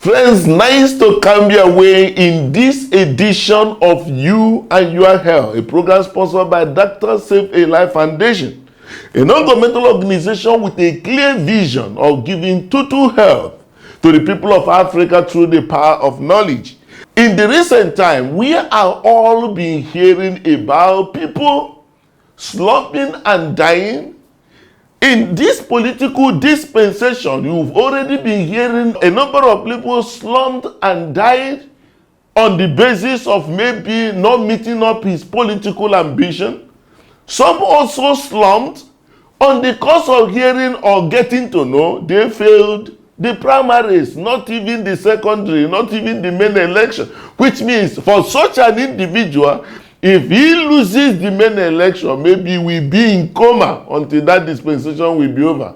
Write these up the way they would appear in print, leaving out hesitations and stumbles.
Friends, nice to come your way in this edition of You and Your Health, a program sponsored by Dr. Save a Life Foundation, a non-governmental organization with a clear vision of giving total health to the people of Africa through the power of knowledge. In the recent time, we are all been hearing about people slumping and dying. In this political dispensation, you've already been hearing a number of people slumped and died on the basis of maybe not meeting up his political ambition. Some also slumped on the cause of hearing or getting to know they failed the primaries, not even the secondary, not even the main election, which means for such an individual, if he loses the main election, maybe he will be in coma until that dispensation will be over.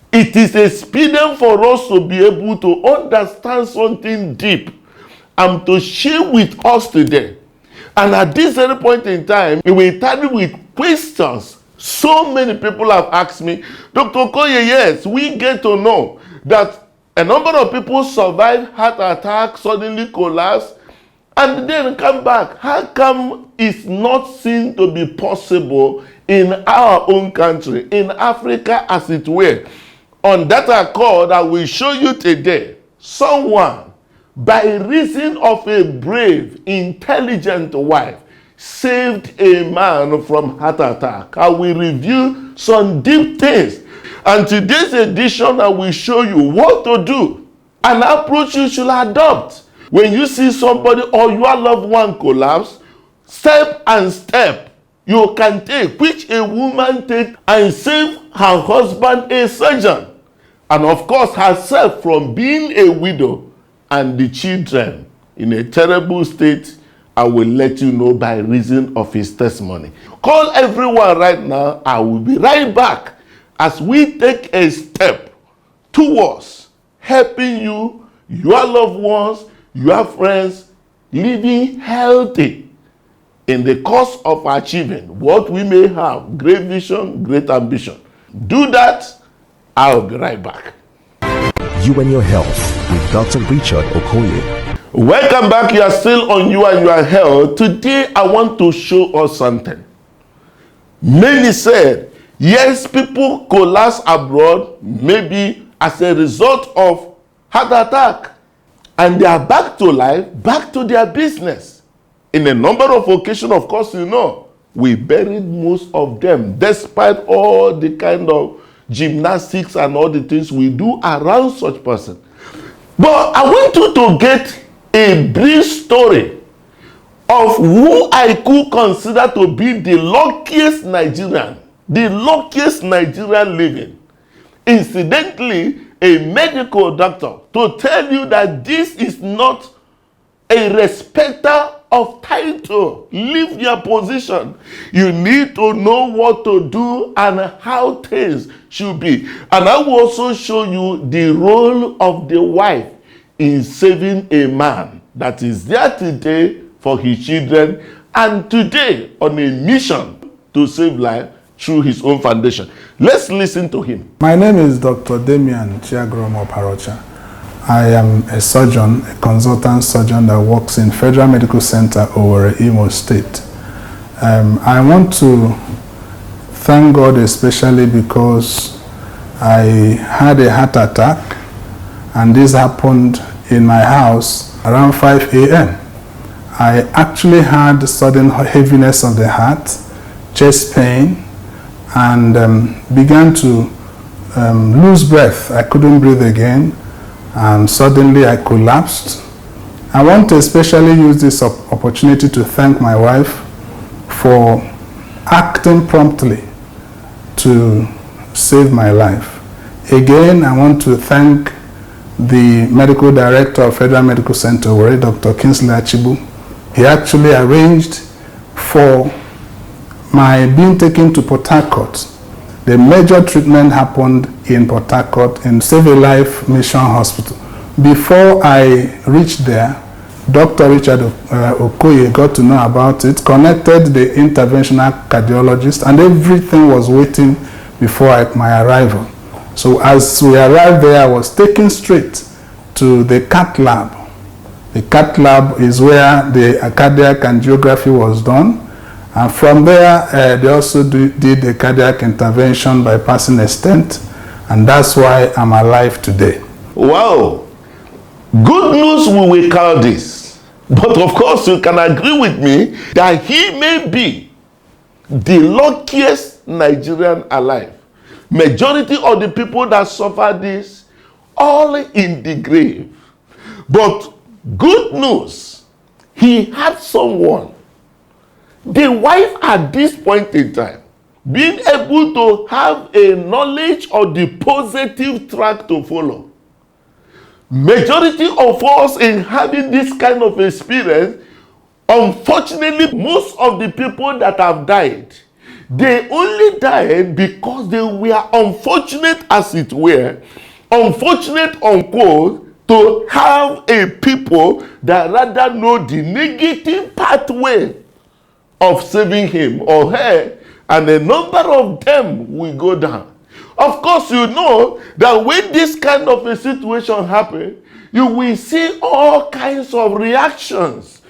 It is expedient for us to be able to understand something deep and to share with us today. And at this very point in time, we will start with questions. So many people have asked me, Dr. Okoye, yes, we get to know that a number of people survive heart attack, suddenly collapse, and then come back. How come it's not seen to be possible in our own country, in Africa as it were? On that accord, I will show you today someone, by reason of a brave, intelligent wife, saved a man from heart attack. I will review some deep things. And today's edition, I will show you what to do, an approach you should adopt when you see somebody or your loved one collapse. Step and step you can take, which a woman take and save her husband, a surgeon, and of course herself from being a widow and the children in a terrible state. I will let you know by reason of his testimony. Call everyone right now. I will be right back as we take a step towards helping you, your loved ones, your friends, living healthy in the course of achieving what we may have, great vision, great ambition. Do that. I'll be right back. You and Your Health with Dr. Richard Okoye. Welcome back. You are still on You and Your Health. Today, I want to show us something. Many said, yes, people collapse abroad, maybe as a result of heart attack, and they are back to life, back to their business. In a number of occasions, of course, you know, we buried most of them, despite all the kind of gymnastics and all the things we do around such person. But I want you to get a brief story of who I could consider to be the luckiest Nigerian living. Incidentally, a medical doctor, to tell you that this is not a respecter of title. Leave your position. You need to know what to do and how things should be. And I will also show you the role of the wife in saving a man that is there today for his children and today on a mission to save life through his own foundation. Let's listen to him. My name is Dr. Damian Chiagromo Parocha. I am a surgeon, a consultant surgeon that works in Federal Medical Center, Owerri, Imo State. I want to thank God especially because I had a heart attack, and this happened in my house around 5 a.m. I actually had sudden heaviness of the heart, chest pain, and began to lose breath. I couldn't breathe again, and suddenly I collapsed. I want to especially use this opportunity to thank my wife for acting promptly to save my life. Again, I want to thank the medical director of Federal Medical Center, Owerri, Dr. Kingsley Achibu. He actually arranged for my being taken to Port Harcourt. The major treatment happened in Port Harcourt in Save a Life Mission Hospital. Before I reached there, Dr. Richard Okoye got to know about it, connected the interventional cardiologist, and everything was waiting before my arrival. So as we arrived there, I was taken straight to the cath lab. The cath lab is where the cardiac angiography was done. And from there, they also did a cardiac intervention by passing a stent. And that's why I'm alive today. Wow. Good news we will call this. But of course, you can agree with me that he may be the luckiest Nigerian alive. Majority of the people that suffer this, all in the grave. But good news, he had someone. The wife at this point in time, being able to have a knowledge of the positive track to follow. Majority of us in having this kind of experience, unfortunately, most of the people that have died, they only died because they were unfortunate, as it were, unfortunate unquote, to have a people that rather know the negative pathway of saving him or her, and a number of them will go down. Of course, you know that when this kind of a situation happens, you will see all kinds of reactions.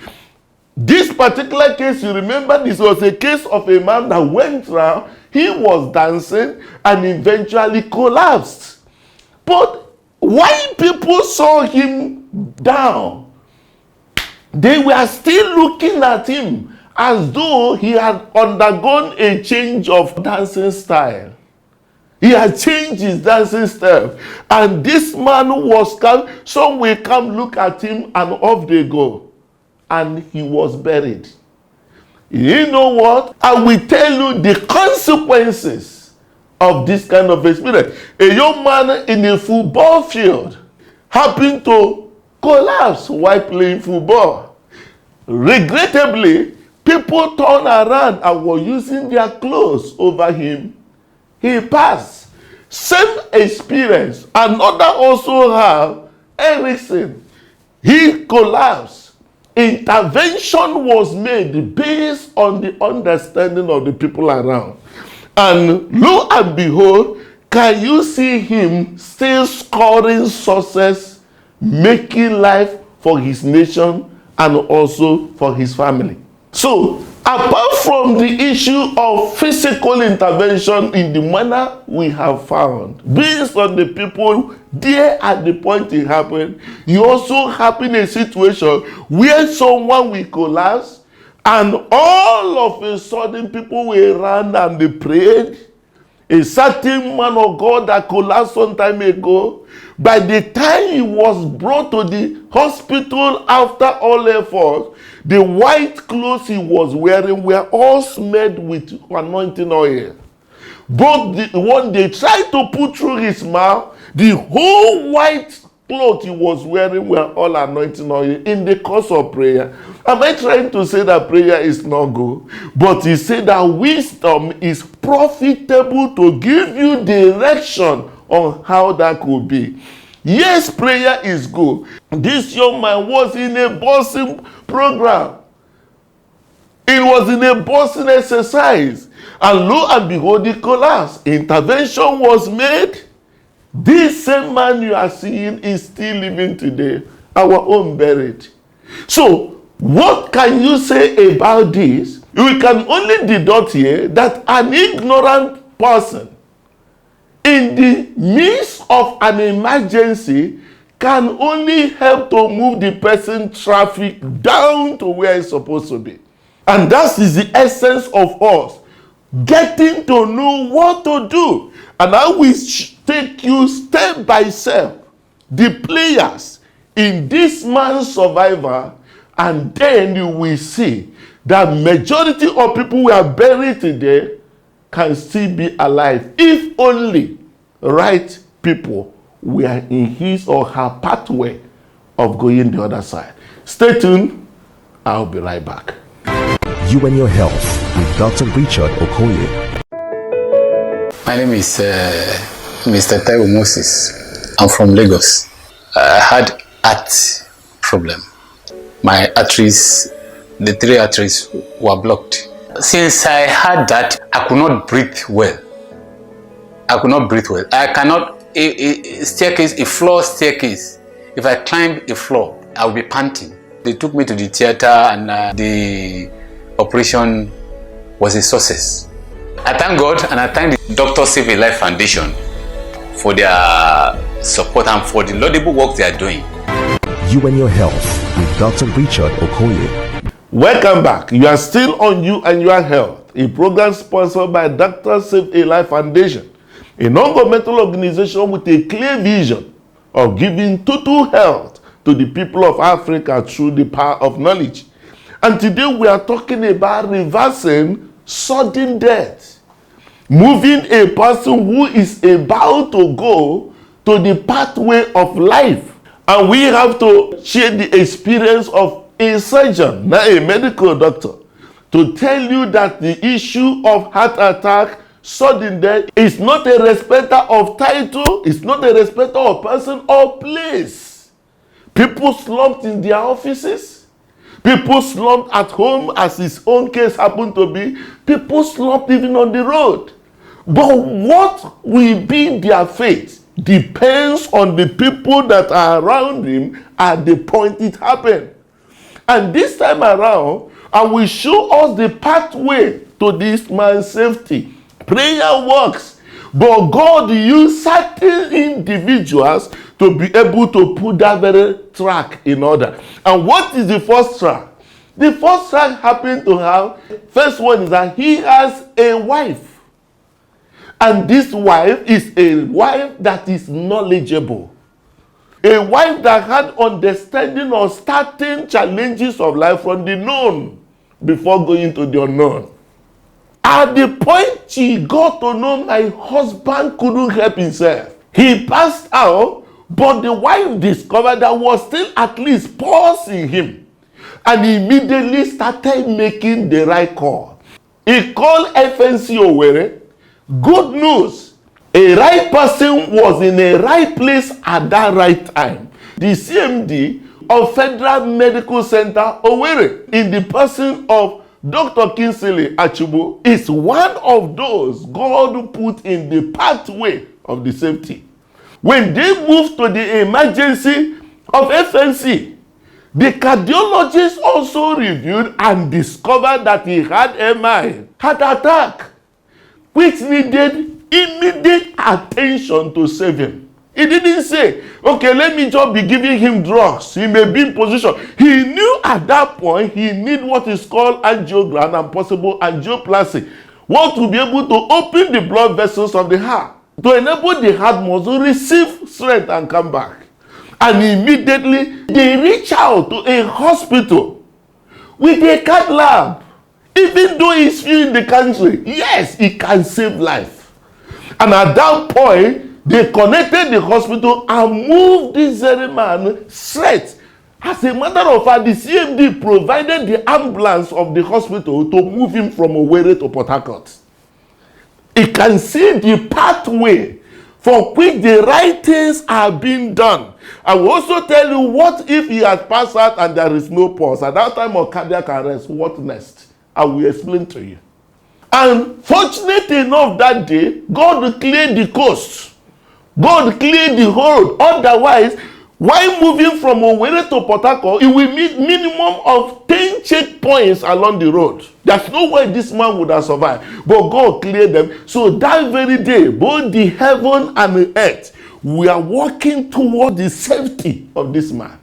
This particular case, you remember, this was a case of a man that went around, he was dancing and eventually collapsed. But why people saw him down, they were still looking at him as though he had undergone a change of dancing style. He had changed his dancing style. And this man was come, some will come look at him and off they go. And he was buried. You know what? I will tell you the consequences of this kind of experience. A young man in a football field happened to collapse while playing football. Regrettably, people turned around and were using their clothes over him. He passed. Same experience. Another also have Erickson. He collapsed. Intervention was made based on the understanding of the people around. And lo and behold, can you see him still scoring success, making life for his nation and also for his family? So, apart from the issue of physical intervention in the manner we have found, based on the people there at the point it happened, you also happen a situation where someone will collapse and all of a sudden people will run and they prayed. A certain man of God that collapsed some time ago, by the time he was brought to the hospital after all efforts, the white clothes he was wearing were all smeared with anointing oil. But when they tried to put through his mouth, the whole white clothes he was wearing were all anointing oil in the course of prayer. Am I trying to say that prayer is not good? But he said that wisdom is profitable to give you direction on how that could be. Yes, prayer is good. This young man was in a busing program. It was in a busing exercise. And lo and behold, he collapsed. Intervention was made. This same man you are seeing is still living today. Our own buried. So, what can you say about this? We can only deduct here that an ignorant person in the midst of an emergency can only help to move the person's traffic down to where it's supposed to be. And that is the essence of us getting to know what to do. And I will take you step by step, the players in this man's survival, and then you will see that majority of people who are buried today can still be alive if only right people were in his or her pathway of going the other side. Stay tuned. I'll be right back. You and your health with Dr. Richard Okoye. My name is Mr. Taiwo Moses. I'm from Lagos. I had heart problem. My arteries, the 3 arteries were blocked. Since I had that, I could not breathe well. I cannot, a floor staircase If I climb a floor, I will be panting. They took me to the theater and the operation was a success. I thank God and I thank the Dr. Save a Life Foundation for their support and for the laudable work they are doing. You and Your Health with Dr. Richard Okoye. Welcome back. You are still on You and Your Health, a program sponsored by Dr. Save a Life Foundation, a non-governmental organization with a clear vision of giving total health to the people of Africa through the power of knowledge. And today we are talking about reversing sudden death, moving a person who is about to go to the pathway of life. And we have to share the experience of a surgeon, not a medical doctor, to tell you that the issue of heart attack, sudden death, is not a respecter of title, it's not a respecter of person or place. People slumped in their offices. People slumped at home, as his own case happened to be. People slumped even on the road. But what will be their fate depends on the people that are around him at the point it happened. And this time around, I will show us the pathway to this man's safety. Prayer works, but God used certain individuals to be able to put that very track in order. And what is the first track? The first track happened to have, first one is that he has a wife. And this wife is a wife that is knowledgeable. A wife that had understanding of starting challenges of life from the known before going to the unknown. At the point she got to know my husband couldn't help himself. He passed out, but the wife discovered there was still at least pulse in him. And he immediately started making the right call. He called FNC Owerri. Good news, a right person was in a right place at that right time. The CMD of Federal Medical Center Owerri, in the person of Dr. Kingsley Achubu, is one of those God put in the pathway of the safety. When they moved to the emergency of FNC, the cardiologist also reviewed and discovered that he had MI, heart attack, which needed immediate attention to save him. He didn't say, okay, let me just be giving him drugs. He may be in position. He knew at that point he need what is called angiogram and possible angioplasty. What will be able to open the blood vessels of the heart to enable the heart muscle receive strength and come back. And immediately they reach out to a hospital with a cath lab. Even though he's few in the country, yes, he can save life. And at that point, they connected the hospital and moved this very man straight. As a matter of fact, the CMD provided the ambulance of the hospital to move him from Owerri to Port Harcourt. He can see the pathway for which the right things are being done. I will also tell you what if he has passed out and there is no pulse. At that time of cardiac arrest, what next? I will explain to you. And fortunate enough that day, God cleared the coast. God cleared the road. Otherwise, while moving from Owerri to Port Harcourt, it will meet minimum of 10 checkpoints along the road. There's no way this man would have survived. But God cleared them. So that very day, both the heaven and the earth, we are working toward the safety of this man.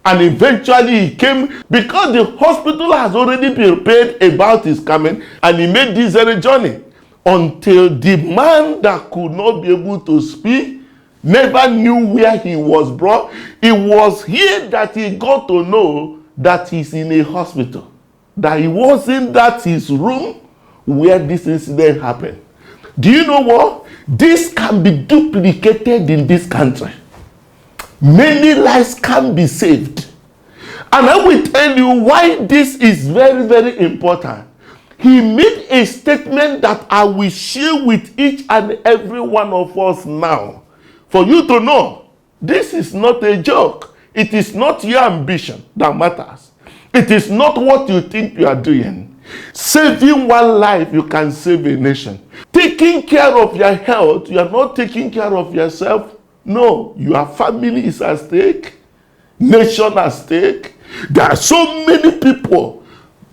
And eventually he came, because the hospital has already been prepared about his coming, and he made this very journey until the man that could not be able to speak never knew where he was brought. It was here that he got to know that he's in a hospital, that he wasn't that his room where this incident happened. Do you know what? This can be duplicated in this country. Many lives can be saved. And I will tell you why this is very, very important. He made a statement that I will share with each and every one of us now. For you to know, this is not a joke. It is not your ambition that matters. It is not what you think you are doing. Saving one life, you can save a nation. Taking care of your health, you are not taking care of yourself. No, your family is at stake, nation at stake. There are so many people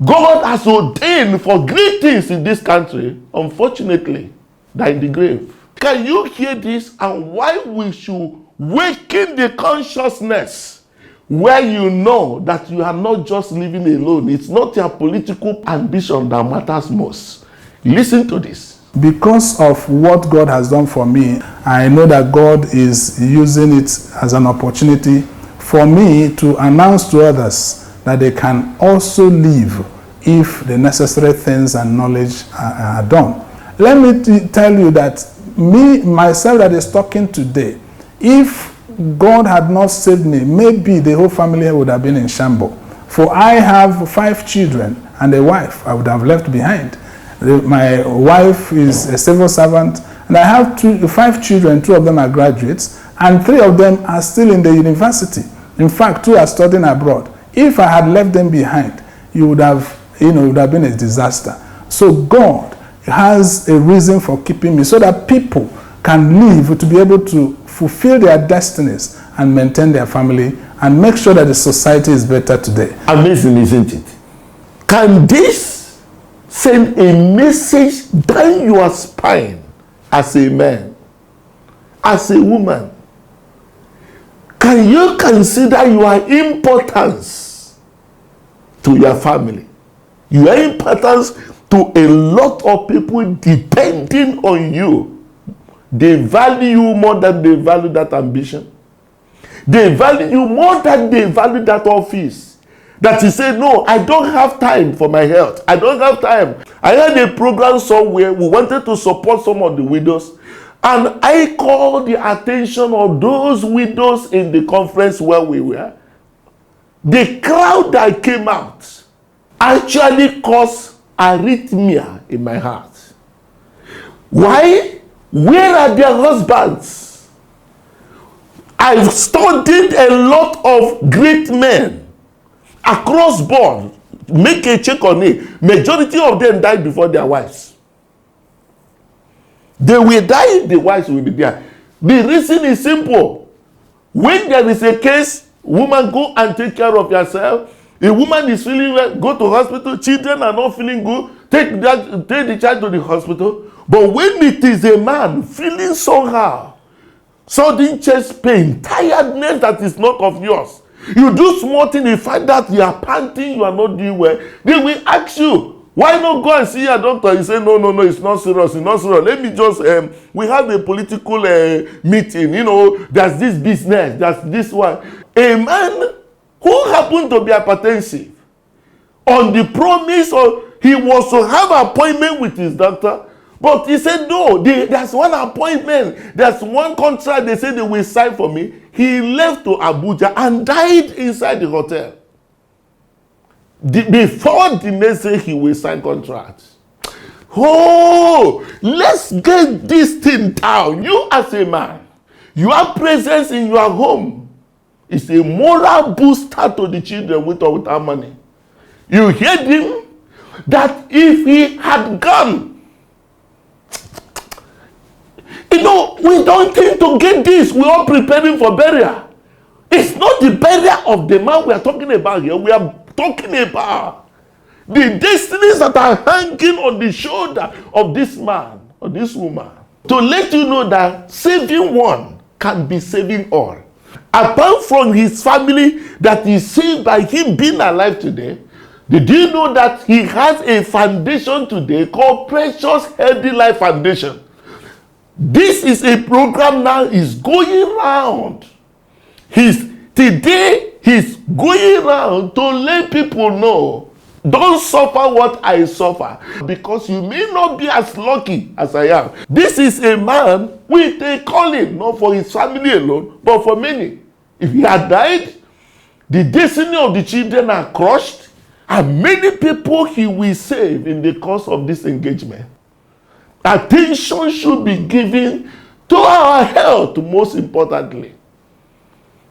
God has ordained for great things in this country. Unfortunately, they're in the grave. Can you hear this? And why we should waken the consciousness where you know that you are not just living alone. It's not your political ambition that matters most. Listen to this. Because of what God has done for me, I know that God is using it as an opportunity for me to announce to others that they can also live if the necessary things and knowledge are done. Let me tell you that myself that is talking today, if God had not saved me, maybe the whole family would have been in shambles. For I have 5 children and a wife I would have left behind. My wife is a civil servant, and I have 5 children. 2 of them are graduates, and 3 of them are still in the university. In fact, 2 are studying abroad. If I had left them behind, it would have been a disaster. So God has a reason for keeping me, so that people can live to be able to fulfill their destinies and maintain their family and make sure that the society is better today. Amazing, isn't it? Can this send a message down your spine as a man, as a woman? Can you consider your importance to your family, your importance to a lot of people depending on you? They value you more than they value that ambition. They value you more than they value that office. That you say, no, I don't have time for my health. I don't have time. I had a program somewhere. We wanted to support some of the widows. And I called the attention of those widows in the conference where we were. The crowd that came out actually caused arrhythmia in my heart. Why? Where are their husbands? I've studied a lot of great men across board. Make a check on it. Majority of them died before their wives. They will die, the wives will be there. The reason is simple. When there is a case, woman, go and take care of yourself. A woman is feeling well, go to hospital. Children are not feeling good, take the child to the hospital. But when it is a man feeling somehow, sudden chest pain, tiredness that is not of yours, you do small thing, you find out you are panting, you are not doing well, they will ask you, why not go and see your doctor? You say, no, it's not serious, it's not serious. Let me just, we have a political meeting, there's this business, there's this one. A man who happened to be hypertensive, on the promise of, he was to have an appointment with his doctor, but he said, no, there's one appointment, there's one contract they said they will sign for me. He left to Abuja and died inside the hotel. Before the next day he will sign contracts. Oh, let's get this thing down. You as a man, your presence in your home is a moral booster to the children with or without money. You hear him? That if he had gone, we don't think to get this. We are preparing for burial. It's not the burial of the man we are talking about here. We are talking about the destinies that are hanging on the shoulder of this man or this woman. To let you know that saving one can be saving all. Apart from his family that is saved by him being alive today, did you know that he has a foundation today called Precious Healthy Life Foundation? This is a program now is going around. Today he's going around to let people know, don't suffer what I suffer, because you may not be as lucky as I am. This is a man with a calling, not for his family alone, but for many. If he had died, the destiny of the children are crushed, and many people he will save in the course of this engagement. Attention should be given to our health, most importantly.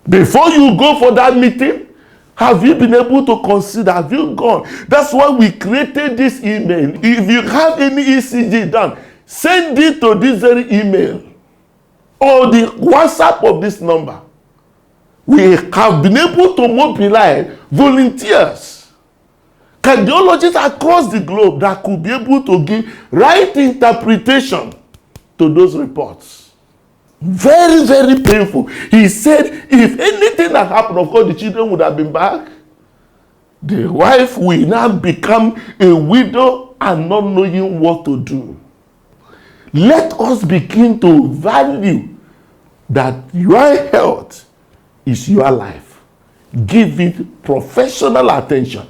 Before you go for that meeting, have you been able to consider? Have you gone? That's why we created this email. If you have any ECG done, send it to this very email. or the WhatsApp of this number, we have been able to mobilize volunteers, cardiologists across the globe that could be able to give right interpretation to those reports. Very, very painful. He said if anything had happened, of course the children would have been back. The wife will now become a widow and not knowing what to do. Let us begin to value that your health is your life. Give it professional attention.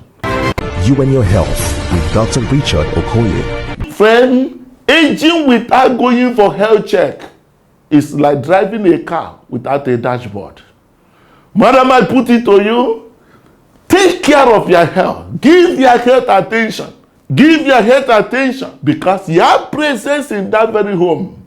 You and Your Health with Dr. Richard Okoye. Friend, aging without going for health check is like driving a car without a dashboard. Madam, I put it to you, take care of your health. Give your health attention. Give your health attention, because your presence in that very home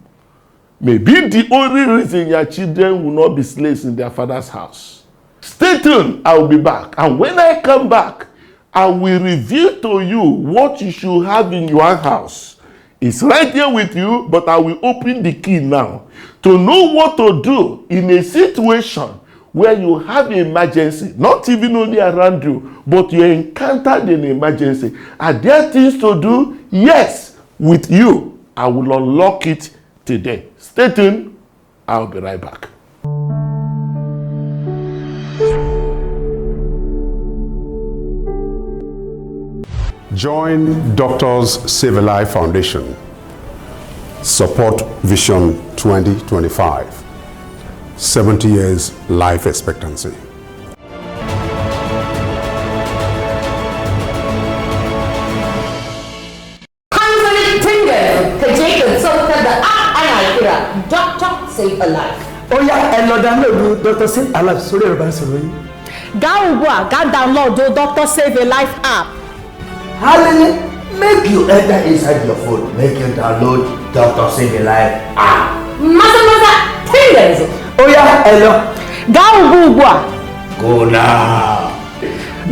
may be the only reason your children will not be slaves in their father's house. Stay tuned, I will be back. And when I come back, I will reveal to you what you should have in your house. It's right here with you, but I will open the key now to know what to do in a situation where you have an emergency, not even only around you, but you encountered an emergency. Are there things to do? Yes, with you. I will unlock it today. Stay tuned. I'll be right back. Join Doctors Save a Life Foundation. Support Vision 2025. 70 years life expectancy. Hanzarin Tinder ka je ka saukar da ana kira Doctor Save a Life. Ó yá ẹ lọ download Dr. Save a Life sórí ẹ̀rọ ìbánisọ̀rọ̀ yìí. Ga ugbu a ga download Doctor Save a Life app. Hallelujah. Make you enter inside your phone. Make you download Dr. Save a Life app. Maza Tinders. Ó yá ẹ lọ. Ga ugbu a. Go now.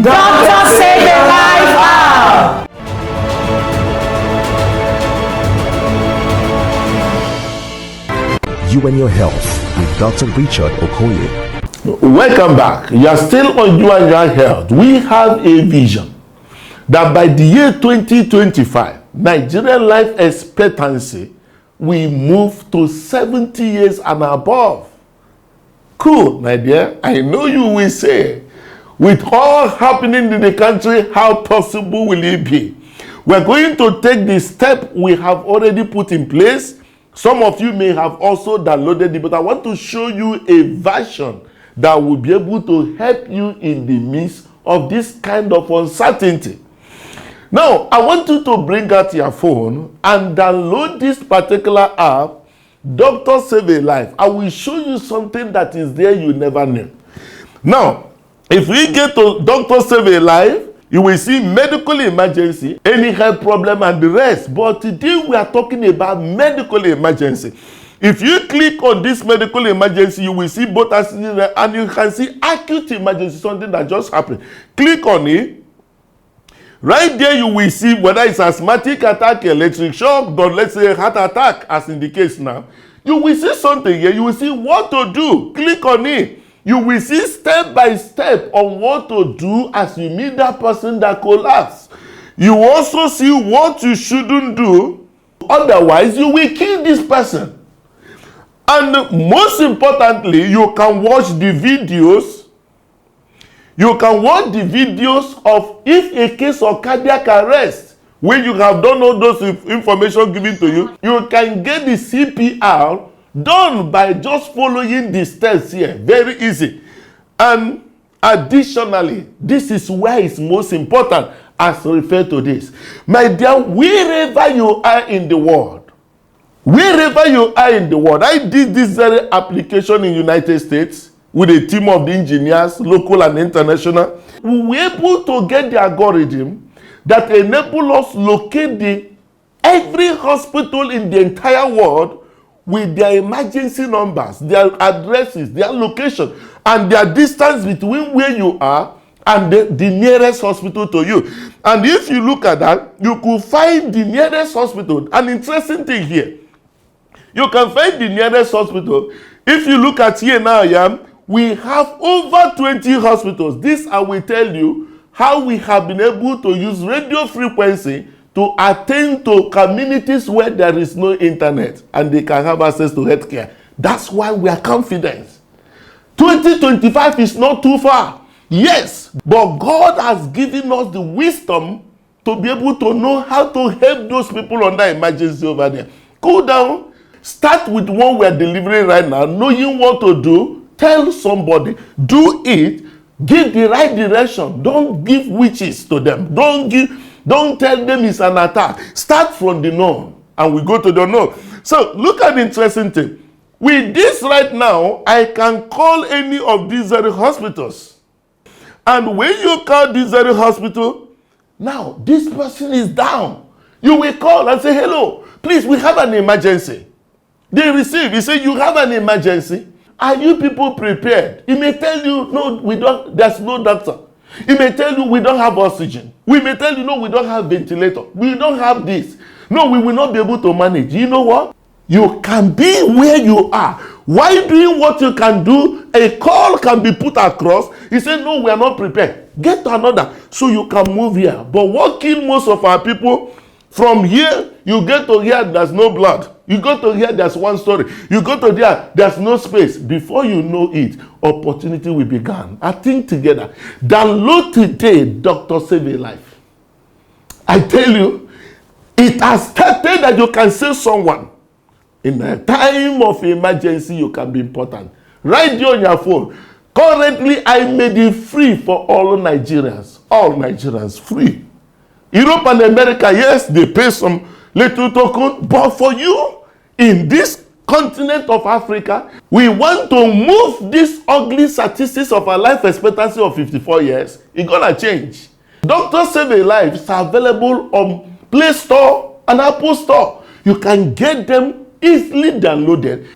Doctor Save a Life app. You and Your Health with Dr. Richard Okoye. Welcome back. You are still on You and Your Health. We have a vision that by the year 2025, Nigerian life expectancy will move to 70 years and above. Cool, my dear. I know you will say, with all happening in the country, how possible will it be? We're going to take the step we have already put in place. Some of you may have also downloaded it, but I want to show you a version that will be able to help you in the midst of this kind of uncertainty. Now, I want you to bring out your phone and download this particular app, Doctor Save a Life. I will show you something that is there you never knew. Now, if we get to Doctor Save a Life, you will see medical emergency, any health problem, and the rest. But today we are talking about medical emergency. If you click on this medical emergency, you will see both accident and you can see acute emergency, something that just happened. Click on it. Right there you will see whether it's asthmatic attack, electric shock, or let's say heart attack, as in the case now. You will see something here. You will see what to do. Click on it. You will see step by step on what to do as you meet that person that collapsed. You also see what you shouldn't do. Otherwise, you will kill this person. And most importantly, you can watch the videos. You can watch the videos of if a case of cardiac arrest, when you have done all those information given to you, you can get the CPR done by just following the steps here. Very easy. And additionally, this is where it's most important as referred to this. My dear, wherever you are in the world, I did this very application in United States with a team of the engineers, local and international. We were able to get the algorithm that enable us locate every hospital in the entire world with their emergency numbers, their addresses, their location, and their distance between where you are and the nearest hospital to you. And if you look at that, you could find the nearest hospital. An interesting thing here, You can find the nearest hospital. If you look at here now, we have over 20 hospitals. This I will tell you how we have been able to use radio frequency to attend to communities where there is no internet and they can have access to healthcare. That's why we are confident. 2025 is not too far. Yes, but God has given us the wisdom to be able to know how to help those people under emergency over there. Go down, start with one we are delivering right now, knowing what to do, tell somebody, do it, give the right direction. Don't give witches to them. Don't tell them it's an attack. Start from the known and we go to the unknown. So look at the interesting thing. With this right now, I can call any of these very hospitals. And when you call this very hospital, now this person is down. You will call and say, hello, please, we have an emergency. They receive, you say, you have an emergency. Are you people prepared? He may tell you, no, there's no doctor. He may tell you, we don't have oxygen. We may tell you, no, we don't have ventilator. We don't have this. No, we will not be able to manage. You know what? You can be where you are. While doing what you can do, a call can be put across. He said, no, we are not prepared. Get to another so you can move here. But what killed most of our people, from here, you get to here, there's no blood. You go to here, there's one story. You go to there, there's no space. Before you know it, opportunity will begin. I think together, download today, Dr. Save a Life. I tell you, it has started that you can save someone. In a time of emergency, you can be important. Right there on your phone. Currently, I made it free for all Nigerians. All Nigerians, free. Europe and America, yes, they pay some little token. But for you, in this continent of Africa, we want to move these ugly statistics of our life expectancy of 54 years. It's going to change. Dr. Save a Life is available on Play Store and Apple Store. You can get them easily downloaded.